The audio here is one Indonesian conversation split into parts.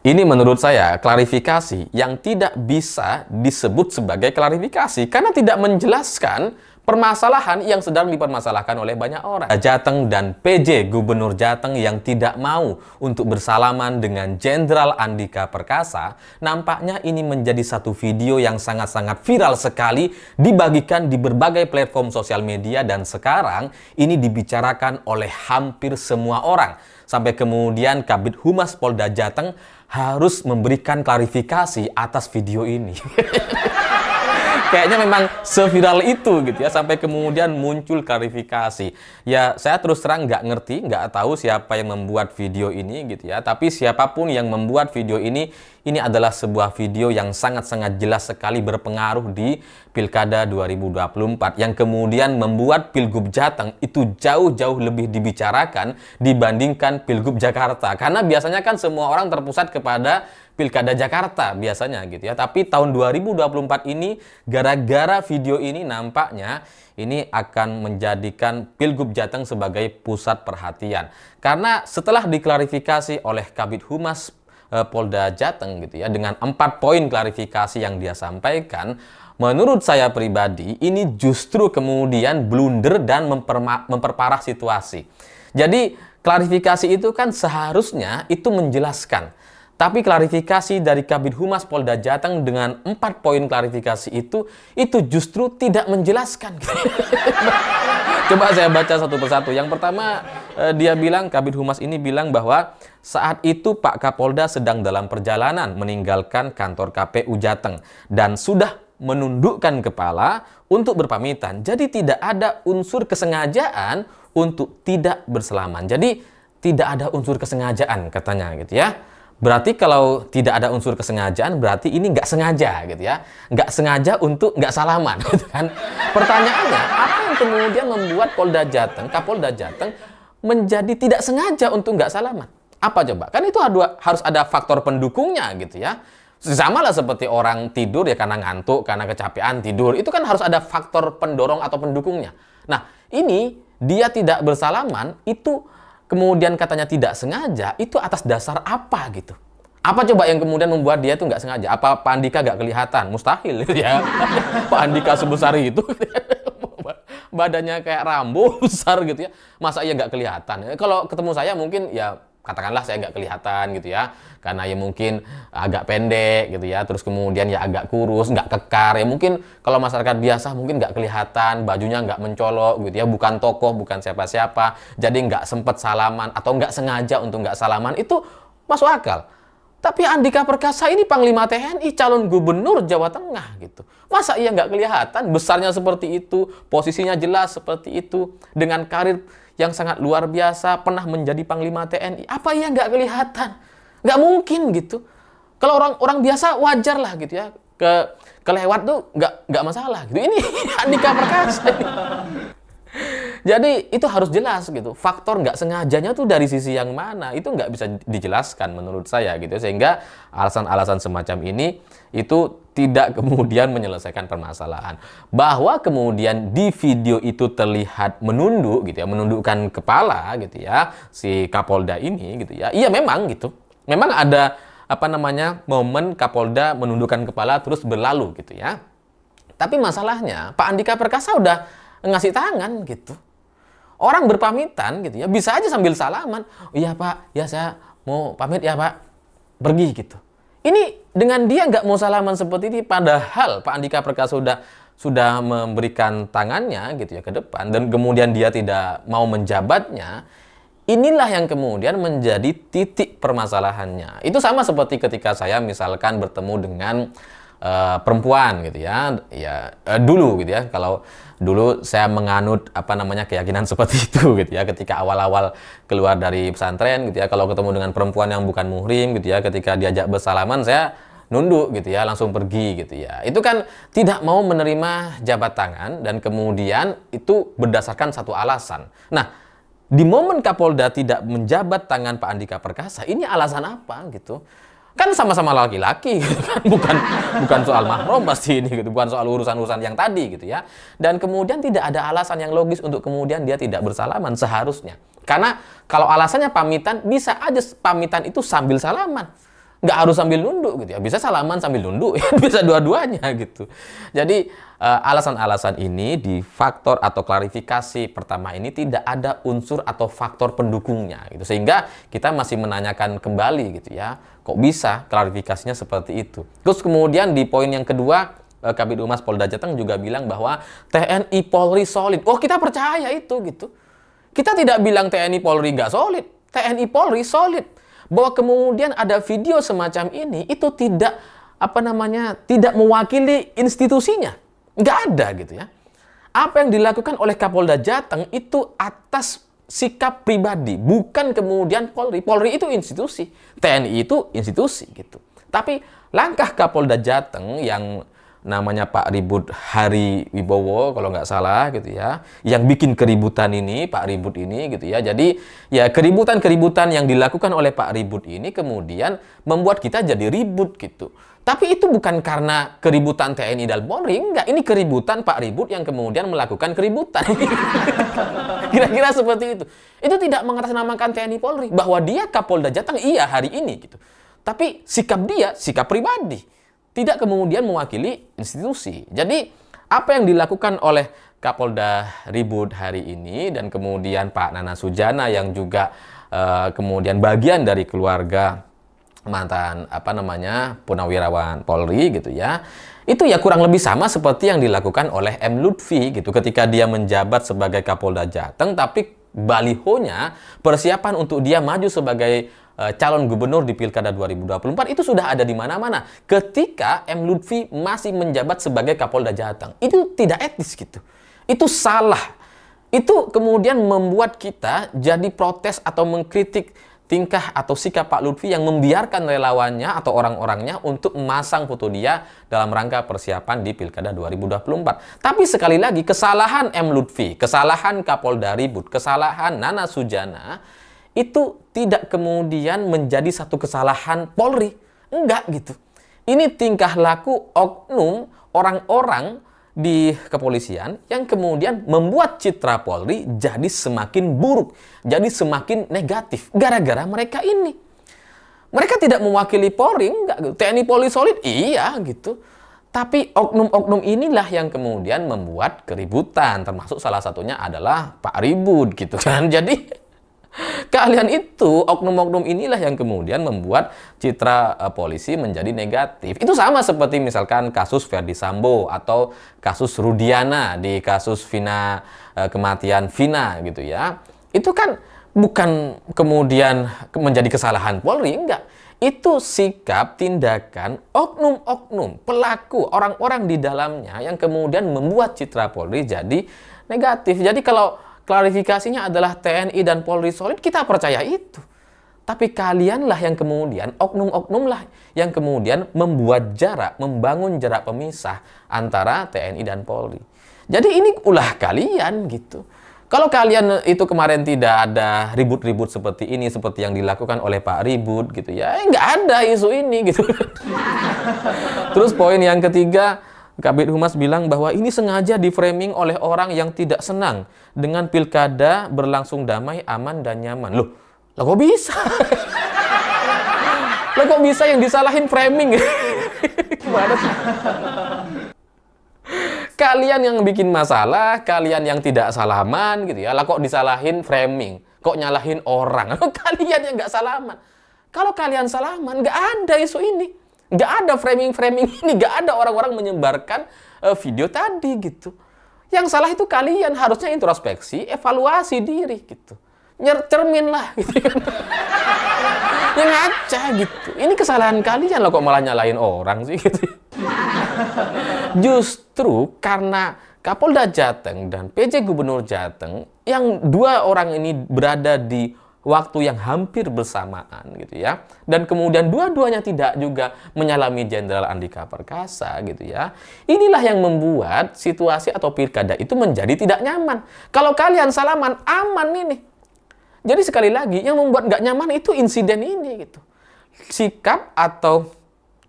Ini menurut saya klarifikasi yang tidak bisa disebut sebagai klarifikasi karena tidak menjelaskan permasalahan yang sedang dipermasalahkan oleh banyak orang. Jateng dan PJ Gubernur Jateng yang tidak mau untuk bersalaman dengan Jenderal Andika Perkasa, nampaknya ini menjadi satu video yang sangat-sangat viral sekali, dibagikan di berbagai platform sosial media, dan sekarang ini dibicarakan oleh hampir semua orang. Sampai kemudian Kabid Humas Polda Jateng harus memberikan klarifikasi atas video ini. Kayaknya memang seviral itu gitu ya, sampai kemudian muncul klarifikasi. Ya, saya terus terang nggak ngerti, nggak tahu siapa yang membuat video ini gitu ya. Tapi siapapun yang membuat video ini adalah sebuah video yang sangat-sangat jelas sekali berpengaruh di Pilkada 2024. Yang kemudian membuat Pilgub Jateng itu jauh-jauh lebih dibicarakan dibandingkan Pilgub Jakarta. Karena biasanya kan semua orang terpusat kepada Pilkada Jakarta biasanya gitu ya. Tapi tahun 2024 ini gara-gara video ini nampaknya ini akan menjadikan Pilgub Jateng sebagai pusat perhatian. Karena setelah diklarifikasi oleh Kabid Humas Polda Jateng gitu ya, dengan 4 poin klarifikasi yang dia sampaikan, menurut saya pribadi ini justru kemudian blunder dan memperparah situasi. Jadi klarifikasi itu kan seharusnya itu menjelaskan. Tapi klarifikasi dari Kabid Humas Polda Jateng dengan 4 poin klarifikasi itu justru tidak menjelaskan. Coba saya baca satu persatu. Yang pertama, dia bilang, Kabid Humas ini bilang bahwa saat itu Pak Kapolda sedang dalam perjalanan meninggalkan kantor KPU Jateng dan sudah menundukkan kepala untuk berpamitan. Jadi tidak ada unsur kesengajaan untuk tidak bersalaman. Jadi tidak ada unsur kesengajaan katanya gitu ya. Berarti kalau tidak ada unsur kesengajaan, berarti ini nggak sengaja gitu ya. Nggak sengaja untuk nggak salaman gitu kan. Pertanyaannya, apa yang kemudian membuat Polda Jateng, Kapolda Jateng menjadi tidak sengaja untuk nggak salaman? Apa coba? Kan itu harus ada faktor pendukungnya gitu ya. Sama lah seperti orang tidur ya karena ngantuk, karena kecapean tidur. Itu kan harus ada faktor pendorong atau pendukungnya. Nah, ini dia tidak bersalaman, itu kemudian katanya tidak sengaja, itu atas dasar apa gitu? Apa coba yang kemudian membuat dia itu nggak sengaja? Apa Pak Andika nggak kelihatan? Mustahil ya. Pak Andika sebesar itu, badannya kayak Rambo besar gitu ya. Masa ia nggak kelihatan? Kalau ketemu saya mungkin ya katakanlah saya nggak kelihatan gitu ya. Karena ya mungkin agak pendek gitu ya. Terus kemudian ya agak kurus, nggak kekar. Ya mungkin kalau masyarakat biasa mungkin nggak kelihatan, bajunya nggak mencolok gitu ya. Bukan tokoh, bukan siapa-siapa. Jadi nggak sempet salaman atau nggak sengaja untuk nggak salaman. Itu masuk akal. Tapi Andika Perkasa ini Panglima TNI, calon gubernur Jawa Tengah gitu. Masa ia nggak kelihatan? Besarnya seperti itu, posisinya jelas seperti itu, dengan karir yang sangat luar biasa, pernah menjadi Panglima TNI. Apa ia nggak kelihatan? Nggak mungkin gitu. Kalau orang biasa wajar lah gitu ya. Kelewat tuh nggak masalah gitu. Ini Andika Perkasa ini. Jadi itu harus jelas gitu. Faktor nggak sengajanya tuh dari sisi yang mana? Itu nggak bisa dijelaskan menurut saya gitu. Sehingga alasan-alasan semacam ini itu tidak kemudian menyelesaikan permasalahan. Bahwa kemudian di video itu terlihat menunduk gitu ya, menundukkan kepala gitu ya, si Kapolda ini gitu ya. Iya memang gitu. Memang ada momen Kapolda menundukkan kepala terus berlalu gitu ya. Tapi masalahnya Pak Andika Perkasa udah ngasih tangan gitu. Orang berpamitan gitu ya, bisa aja sambil salaman. Oh, iya Pak, ya saya mau pamit ya Pak, pergi gitu. Ini dengan dia nggak mau salaman seperti ini, padahal Pak Andika Perkasa sudah memberikan tangannya gitu ya ke depan, dan kemudian dia tidak mau menjabatnya. Inilah yang kemudian menjadi titik permasalahannya. Itu sama seperti ketika saya misalkan bertemu dengan perempuan gitu ya, dulu gitu ya. Kalau dulu saya menganut keyakinan seperti itu gitu ya, ketika awal-awal keluar dari pesantren gitu ya, kalau ketemu dengan perempuan yang bukan muhrim gitu ya, ketika diajak bersalaman saya nunduk gitu ya, langsung pergi gitu ya. Itu kan tidak mau menerima jabat tangan, dan kemudian itu berdasarkan satu alasan. Nah, di momen Kapolda tidak menjabat tangan Pak Andika Perkasa, ini alasan apa gitu? Kan sama-sama laki-laki gitu kan, bukan soal mahram pasti ini gitu, bukan soal urusan-urusan yang tadi gitu ya. Dan kemudian tidak ada alasan yang logis untuk kemudian dia tidak bersalaman seharusnya. Karena kalau alasannya pamitan, bisa aja pamitan itu sambil salaman. nggak harus sambil nunduk gitu ya, bisa salaman sambil nunduk, bisa dua-duanya gitu. Jadi alasan-alasan ini di faktor atau klarifikasi pertama ini tidak ada unsur atau faktor pendukungnya gitu, sehingga kita masih menanyakan kembali gitu ya, kok bisa klarifikasinya seperti itu. Terus kemudian di poin yang kedua, Kabid Humas Polda Jateng juga bilang bahwa TNI Polri solid. Oh, kita percaya itu gitu. Kita tidak bilang TNI Polri nggak solid, TNI Polri solid. Bahwa kemudian ada video semacam ini itu tidak tidak mewakili institusinya, nggak ada gitu ya. Apa yang dilakukan oleh Kapolda Jateng itu atas sikap pribadi, bukan kemudian Polri. Polri itu institusi, TNI itu institusi gitu. Tapi langkah Kapolda Jateng yang namanya Pak Ribut Hari Wibowo kalau nggak salah gitu ya, yang bikin keributan ini Pak Ribut ini gitu ya. Jadi ya keributan-keributan yang dilakukan oleh Pak Ribut ini kemudian membuat kita jadi ribut gitu. Tapi itu bukan karena keributan TNI dan Polri, enggak. Ini keributan Pak Ribut yang kemudian melakukan keributan. Kira-kira seperti itu. Itu tidak mengatasnamakan TNI Polri bahwa dia Kapolda Jateng iya hari ini gitu. Tapi sikap dia sikap pribadi, tidak kemudian mewakili institusi. Jadi, apa yang dilakukan oleh Kapolda Ribut hari ini dan kemudian Pak Nana Sujana yang juga kemudian bagian dari keluarga mantan Purnawirawan Polri gitu ya. Itu ya kurang lebih sama seperti yang dilakukan oleh M. Lutfi gitu ketika dia menjabat sebagai Kapolda Jateng, tapi balihonya persiapan untuk dia maju sebagai calon gubernur di Pilkada 2024 itu sudah ada di mana-mana ketika M. Lutfi masih menjabat sebagai Kapolda Jateng. Itu tidak etis gitu. Itu salah. Itu kemudian membuat kita jadi protes atau mengkritik tingkah atau sikap Pak Lutfi yang membiarkan relawannya atau orang-orangnya untuk memasang foto dia dalam rangka persiapan di Pilkada 2024. Tapi sekali lagi, kesalahan M. Lutfi, kesalahan Kapolda Ribut, kesalahan Nana Sujana itu tidak kemudian menjadi satu kesalahan Polri. Enggak gitu. Ini tingkah laku oknum orang-orang di kepolisian yang kemudian membuat citra Polri jadi semakin buruk, jadi semakin negatif gara-gara mereka ini. Mereka tidak mewakili Polri, enggak gitu. TNI Polri solid, iya gitu. Tapi oknum-oknum inilah yang kemudian membuat keributan, termasuk salah satunya adalah Pak Ribut gitu kan. Jadi kalian itu, oknum-oknum inilah yang kemudian membuat citra polisi menjadi negatif. Itu sama seperti misalkan kasus Verdi Sambo atau kasus Rudiana di kasus kematian Vina gitu ya. Itu kan bukan kemudian menjadi kesalahan Polri, enggak. Itu sikap, tindakan oknum-oknum, pelaku, orang-orang di dalamnya yang kemudian membuat citra Polri jadi negatif. Jadi kalau klarifikasinya adalah TNI dan Polri solid, kita percaya itu. Tapi kalianlah yang kemudian, oknum-oknumlah yang kemudian membuat jarak, membangun jarak pemisah antara TNI dan Polri. Jadi ini ulah kalian gitu. Kalau kalian itu kemarin tidak ada ribut-ribut seperti ini, seperti yang dilakukan oleh Pak Ribut gitu ya, nggak ada isu ini gitu. Terus poin yang ketiga, Kabid Humas bilang bahwa ini sengaja di-framing oleh orang yang tidak senang dengan pilkada berlangsung damai, aman, dan nyaman. Loh kok bisa? Loh kok bisa yang disalahin framing? Gimana sih? Kalian yang bikin masalah, kalian yang tidak salaman gitu ya, lah kok disalahin framing? Kok nyalahin orang? Kalian yang nggak salaman. Kalau kalian salaman, nggak ada isu ini. Nggak ada framing-framing ini, nggak ada orang-orang menyebarkan video tadi gitu. Yang salah itu kalian, harusnya introspeksi, evaluasi diri gitu. Cermin lah gitu. Yang ngaca gitu. Ini kesalahan kalian loh, kok malah nyalain orang sih gitu. Justru karena Kapolda Jateng dan PJ Gubernur Jateng yang dua orang ini berada di waktu yang hampir bersamaan gitu ya, dan kemudian dua-duanya tidak juga menyalami Jenderal Andika Perkasa gitu ya. Inilah yang membuat situasi atau pilkada itu menjadi tidak nyaman. Kalau kalian salaman, aman ini. Jadi sekali lagi yang membuat nggak nyaman itu insiden ini gitu. Sikap atau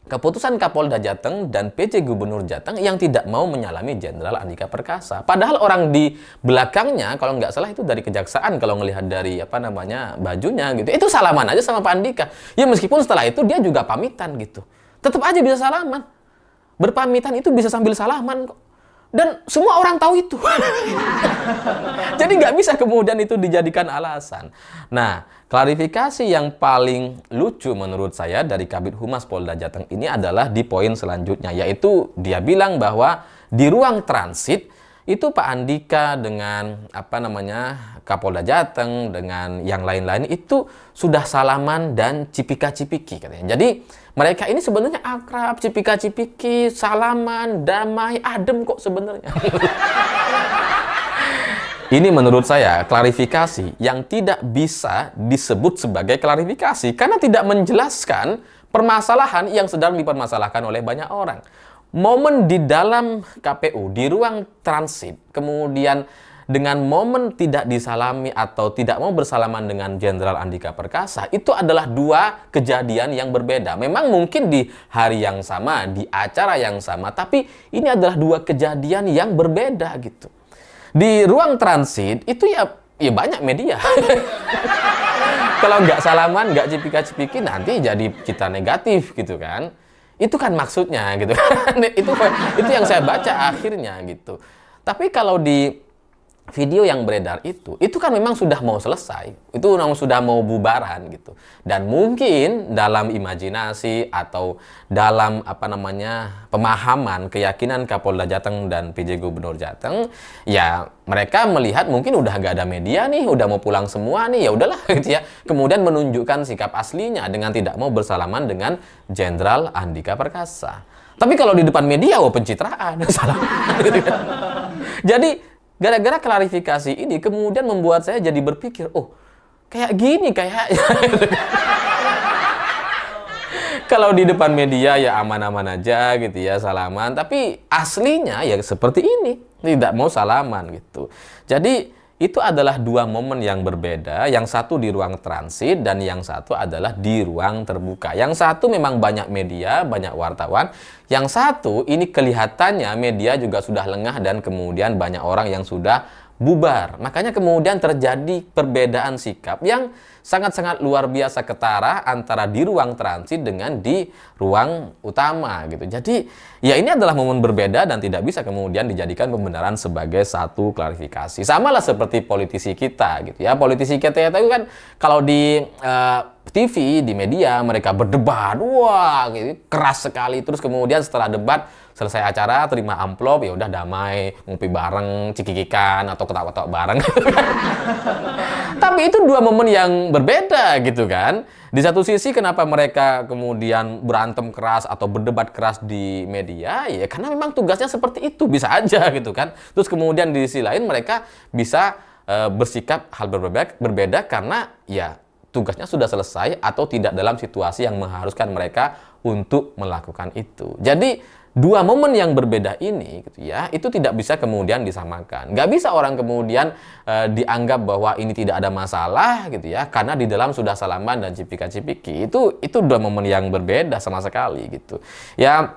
keputusan Kapolda Jateng dan PJ Gubernur Jateng yang tidak mau menyalami Jenderal Andika Perkasa. Padahal orang di belakangnya, kalau nggak salah itu dari kejaksaan, kalau ngelihat dari bajunya gitu, itu salaman aja sama Pak Andika. Ya meskipun setelah itu dia juga pamitan gitu, tetap aja bisa salaman. Berpamitan itu bisa sambil salaman kok. Dan semua orang tahu itu. Jadi nggak bisa kemudian itu dijadikan alasan. Nah, klarifikasi yang paling lucu menurut saya dari Kabid Humas Polda Jateng ini adalah di poin selanjutnya, yaitu dia bilang bahwa di ruang transit itu Pak Andika dengan Kapolda Jateng dengan yang lain-lain itu sudah salaman dan cipika-cipiki katanya. Jadi mereka ini sebenarnya akrab, cipika-cipiki, salaman, damai, adem kok sebenarnya. Ini menurut saya klarifikasi yang tidak bisa disebut sebagai klarifikasi karena tidak menjelaskan permasalahan yang sedang dipermasalahkan oleh banyak orang. Momen di dalam KPU, di ruang transit, kemudian dengan momen tidak disalami atau tidak mau bersalaman dengan Jenderal Andika Perkasa, itu adalah dua kejadian yang berbeda. Memang mungkin di hari yang sama, di acara yang sama, tapi ini adalah dua kejadian yang berbeda gitu. Di ruang transit itu ya banyak media. Kalau nggak salaman, nggak cipika-cipiki, nanti jadi citra negatif gitu kan. Itu kan maksudnya gitu. Itu yang saya baca akhirnya gitu. Tapi kalau di video yang beredar itu kan memang sudah mau selesai, itu memang sudah mau bubaran gitu. Dan mungkin dalam imajinasi atau dalam pemahaman, keyakinan Kapolda Jateng dan PJ Gubernur Jateng, ya mereka melihat mungkin udah gak ada media nih, udah mau pulang semua nih, ya udahlah gitu ya. Kemudian menunjukkan sikap aslinya dengan tidak mau bersalaman dengan Jenderal Andika Perkasa. Tapi kalau di depan media, pencitraan, salah. Jadi gara-gara klarifikasi ini kemudian membuat saya jadi berpikir, kayak gini kayaknya. Kalau di depan media ya aman-aman aja gitu ya, salaman. Tapi aslinya ya seperti ini, tidak mau salaman gitu. Jadi itu adalah dua momen yang berbeda. Yang satu di ruang transit dan yang satu adalah di ruang terbuka. Yang satu memang banyak media, banyak wartawan. Yang satu ini kelihatannya media juga sudah lengah dan kemudian banyak orang yang sudah bubar. Makanya kemudian terjadi perbedaan sikap yang sangat-sangat luar biasa ketara antara di ruang transit dengan di ruang utama gitu. Jadi ya ini adalah momen berbeda dan tidak bisa kemudian dijadikan pembenaran sebagai satu klarifikasi. Sama lah seperti politisi kita gitu ya. Politisi kita itu kan kalau di TV, di media mereka berdebat, wah gitu, keras sekali. Terus kemudian setelah debat selesai acara, terima amplop, ya udah damai, ngopi bareng, cikikikan atau ketawa-tawa bareng. Tapi itu dua momen yang berbeda gitu kan. Di satu sisi kenapa mereka kemudian berantem keras atau berdebat keras di media, ya karena memang tugasnya seperti itu, bisa aja gitu kan. Terus kemudian di sisi lain mereka bisa bersikap hal berbeda karena ya tugasnya sudah selesai atau tidak dalam situasi yang mengharuskan mereka untuk melakukan itu. Jadi dua momen yang berbeda ini gitu ya, itu tidak bisa kemudian disamakan. Nggak bisa orang kemudian dianggap bahwa ini tidak ada masalah gitu ya, karena di dalam sudah salaman dan cipika-cipiki. Itu dua momen yang berbeda sama sekali gitu. Ya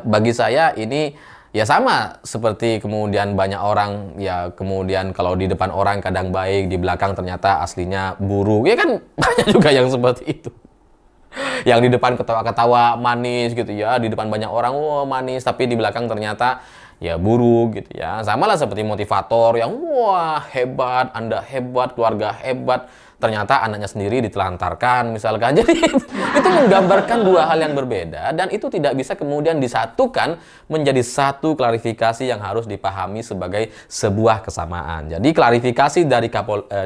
bagi saya ini ya sama seperti kemudian banyak orang ya kemudian kalau di depan orang kadang baik, di belakang ternyata aslinya buruk. Ya kan banyak juga yang seperti itu. Yang di depan ketawa-ketawa manis gitu ya, di depan banyak orang manis, tapi di belakang ternyata ya buruk gitu ya. Sama lah seperti motivator yang wah hebat, Anda hebat, keluarga hebat, ternyata anaknya sendiri ditelantarkan misalkan. Jadi itu menggambarkan dua hal yang berbeda dan itu tidak bisa kemudian disatukan menjadi satu klarifikasi yang harus dipahami sebagai sebuah kesamaan. Jadi klarifikasi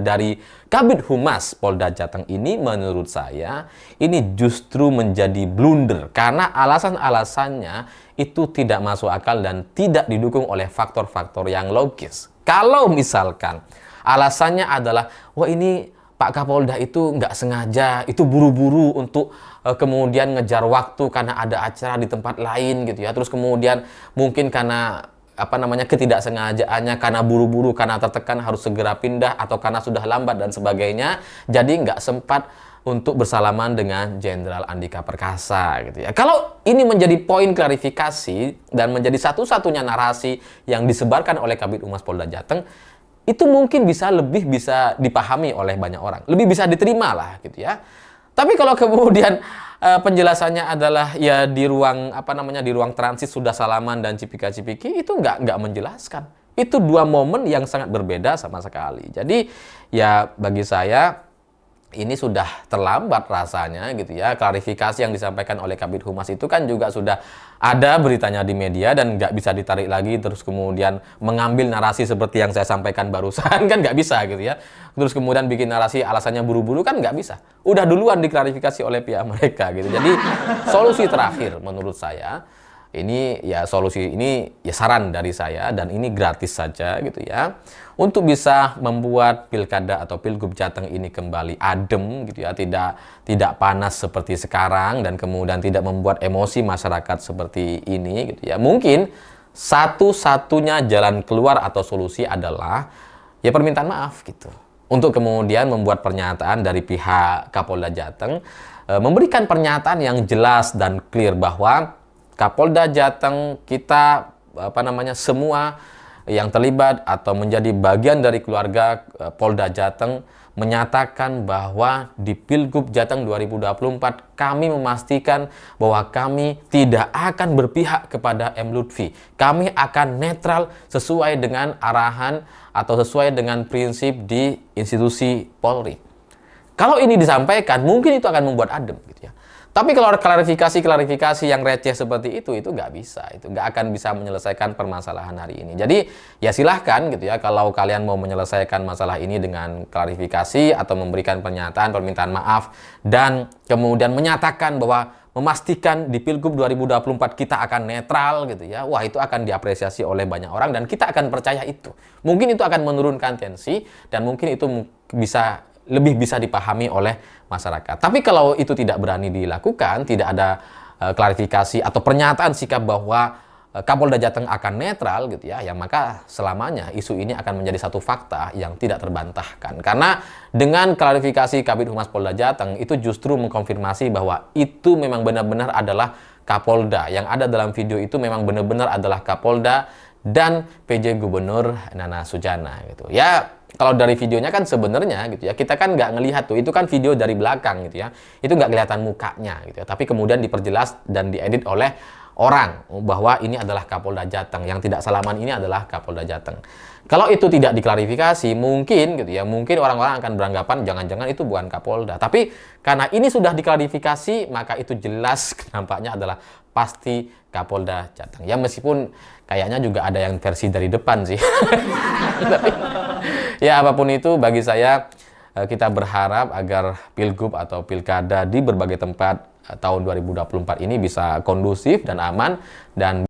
dari Kabid Humas Polda Jateng ini menurut saya ini justru menjadi blunder karena alasan-alasannya itu tidak masuk akal dan tidak didukung oleh faktor-faktor yang logis. Kalau misalkan alasannya adalah wah ini Pak Kapolda itu nggak sengaja, itu buru-buru untuk kemudian ngejar waktu karena ada acara di tempat lain gitu ya. Terus kemudian mungkin karena ketidaksengajaannya, karena buru-buru, karena tertekan harus segera pindah atau karena sudah lambat dan sebagainya, jadi nggak sempat untuk bersalaman dengan Jenderal Andika Perkasa gitu ya. Kalau ini menjadi poin klarifikasi dan menjadi satu-satunya narasi yang disebarkan oleh Kabid Humas Polda Jateng, itu mungkin lebih bisa dipahami oleh banyak orang, lebih bisa diterima lah gitu ya. Tapi kalau kemudian penjelasannya adalah ya di ruang di ruang transit sudah salaman dan cipika-cipiki, itu nggak menjelaskan. Itu dua momen yang sangat berbeda sama sekali. Jadi ya bagi saya ini sudah terlambat rasanya gitu ya. Klarifikasi yang disampaikan oleh Kabid Humas itu kan juga sudah ada beritanya di media dan nggak bisa ditarik lagi terus kemudian mengambil narasi seperti yang saya sampaikan barusan kan nggak bisa gitu ya. Terus kemudian bikin narasi alasannya buru-buru kan nggak bisa. Udah duluan diklarifikasi oleh pihak mereka gitu. Jadi solusi terakhir menurut saya ini ya solusi ini ya saran dari saya dan ini gratis saja gitu ya. Untuk bisa membuat pilkada atau pilgub Jateng ini kembali adem gitu ya, tidak panas seperti sekarang dan kemudian tidak membuat emosi masyarakat seperti ini gitu ya. Mungkin satu-satunya jalan keluar atau solusi adalah ya permintaan maaf gitu. Untuk kemudian membuat pernyataan dari pihak Kapolda Jateng memberikan pernyataan yang jelas dan clear bahwa Kapolda Jateng kita semua yang terlibat atau menjadi bagian dari keluarga Polda Jateng menyatakan bahwa di Pilgub Jateng 2024 kami memastikan bahwa kami tidak akan berpihak kepada M. Lutfi. Kami akan netral sesuai dengan arahan atau sesuai dengan prinsip di institusi Polri. Kalau ini disampaikan mungkin itu akan membuat adem gitu ya. Tapi kalau ada klarifikasi yang receh seperti itu nggak bisa. Itu nggak akan bisa menyelesaikan permasalahan hari ini. Jadi ya silahkan gitu ya, kalau kalian mau menyelesaikan masalah ini dengan klarifikasi atau memberikan pernyataan, permintaan maaf, dan kemudian menyatakan bahwa memastikan di Pilgub 2024 kita akan netral gitu ya. Wah, itu akan diapresiasi oleh banyak orang dan kita akan percaya itu. Mungkin itu akan menurunkan tensi dan mungkin itu lebih bisa dipahami oleh masyarakat. Tapi kalau itu tidak berani dilakukan, tidak ada klarifikasi atau pernyataan sikap bahwa Kapolda Jateng akan netral gitu ya, ya maka selamanya isu ini akan menjadi satu fakta yang tidak terbantahkan. Karena dengan klarifikasi Kabid Humas Polda Jateng itu justru mengkonfirmasi bahwa itu memang benar-benar adalah Kapolda. Yang ada dalam video itu memang benar-benar adalah Kapolda dan PJ Gubernur Nana Sujana gitu. Ya, kalau dari videonya kan sebenarnya gitu ya, kita kan nggak ngelihat tuh, itu kan video dari belakang gitu ya, itu nggak kelihatan mukanya gitu ya, tapi kemudian diperjelas dan diedit oleh orang bahwa ini adalah Kapolda Jateng, yang tidak salaman ini adalah Kapolda Jateng. Kalau itu tidak diklarifikasi, mungkin gitu ya, mungkin orang-orang akan beranggapan jangan-jangan itu bukan Kapolda. Tapi karena ini sudah diklarifikasi, maka itu jelas nampaknya adalah pasti Kapolda Jateng. Ya meskipun kayaknya juga ada yang versi dari depan sih. Tapi ya apapun itu bagi saya kita berharap agar pilgub atau pilkada di berbagai tempat tahun 2024 ini bisa kondusif dan aman dan